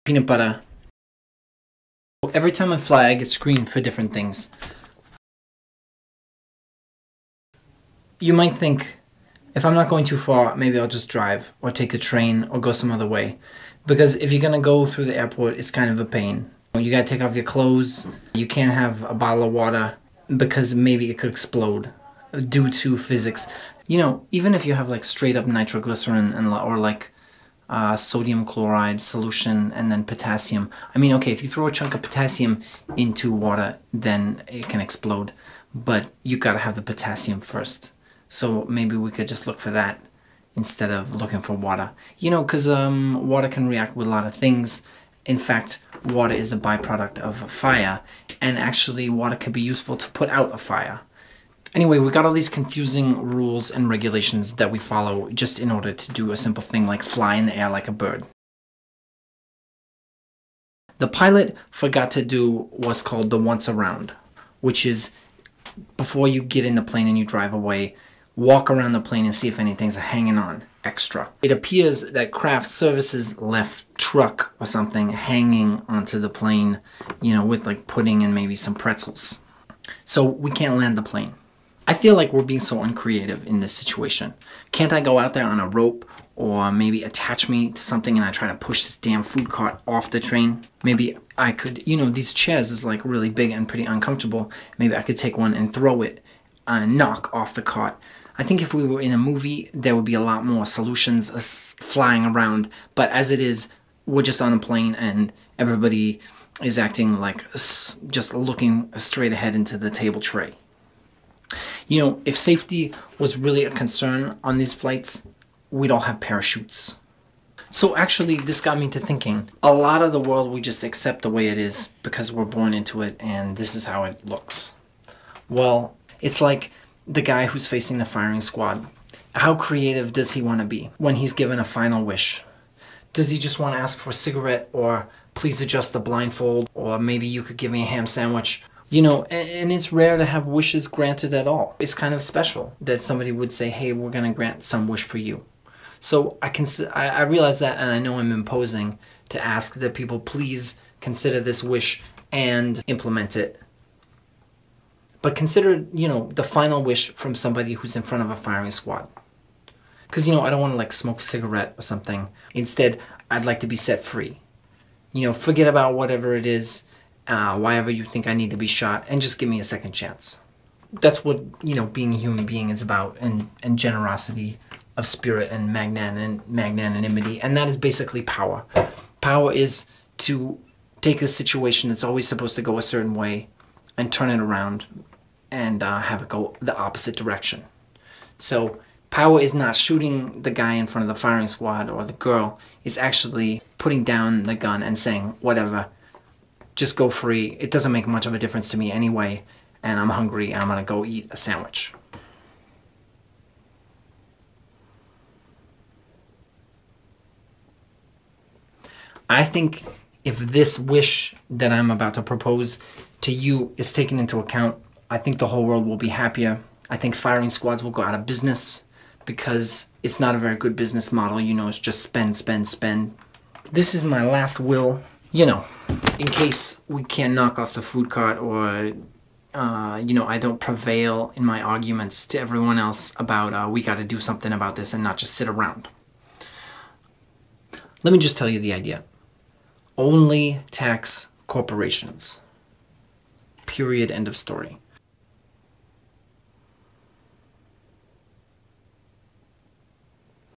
peanut butter. Every time I fly, I get screened for different things. You might think, if I'm not going too far, maybe I'll just drive or take the train or go some other way. Because if you're gonna go through the airport, it's kind of a pain. You gotta take off your clothes. You can't have a bottle of water because maybe it could explode due to physics. You know, even if you have like straight up nitroglycerin and or like sodium chloride solution and then potassium. I mean, okay, if you throw a chunk of potassium into water, then it can explode. But you gotta have the potassium first. So maybe we could just look for that instead of looking for water. You know, because water can react with a lot of things. In fact, water is a byproduct of a fire, and actually water can be useful to put out a fire. Anyway, we got all these confusing rules and regulations that we follow just in order to do a simple thing like fly in the air like a bird. The pilot forgot to do what's called the once around, which is before you get in the plane and you drive away, walk around the plane and see if anything's hanging on extra. It appears that craft services left truck or something hanging onto the plane, you know, with like pudding and maybe some pretzels. So we can't land the plane. I feel like we're being so uncreative in this situation. Can't I go out there on a rope or maybe attach me to something and I try to push this damn food cart off the train? Maybe I could, you know, these chairs is like really big and pretty uncomfortable. Maybe I could take one and throw it and knock off the cart. I think if we were in a movie, there would be a lot more solutions flying around. But as it is, we're just on a plane and everybody is acting like just looking straight ahead into the table tray. You know, if safety was really a concern on these flights, we'd all have parachutes. So actually, this got me to thinking, a lot of the world we just accept the way it is because we're born into it and this is how it looks. Well, it's like the guy who's facing the firing squad. How creative does he want to be when he's given a final wish? Does he just want to ask for a cigarette or please adjust the blindfold or maybe you could give me a ham sandwich? You know, and it's rare to have wishes granted at all. It's kind of special that somebody would say, hey, we're going to grant some wish for you. So I realize that, and I know I'm imposing to ask that people please consider this wish and implement it. But consider, you know, the final wish from somebody who's in front of a firing squad. Because, you know, I don't want to like smoke a cigarette or something. Instead, I'd like to be set free. You know, forget about whatever it is. Why ever you think I need to be shot, and just give me a second chance. That's what, you know, being a human being is about, and generosity of spirit and magnanimity, and that is basically power. Power is to take a situation that's always supposed to go a certain way and turn it around and have it go the opposite direction. So power is not shooting the guy in front of the firing squad or the girl. It's actually putting down the gun and saying, whatever, just go free. It doesn't make much of a difference to me anyway, and I'm hungry and I'm gonna go eat a sandwich. I think if this wish that I'm about to propose to you is taken into account, I think the whole world will be happier. I think firing squads will go out of business because it's not a very good business model. You know, it's just spend, spend, spend. This is my last will. You know, in case we can't knock off the food cart or, you know, I don't prevail in my arguments to everyone else about we got to do something about this and not just sit around. Let me just tell you the idea. Only tax corporations. Period. End of story.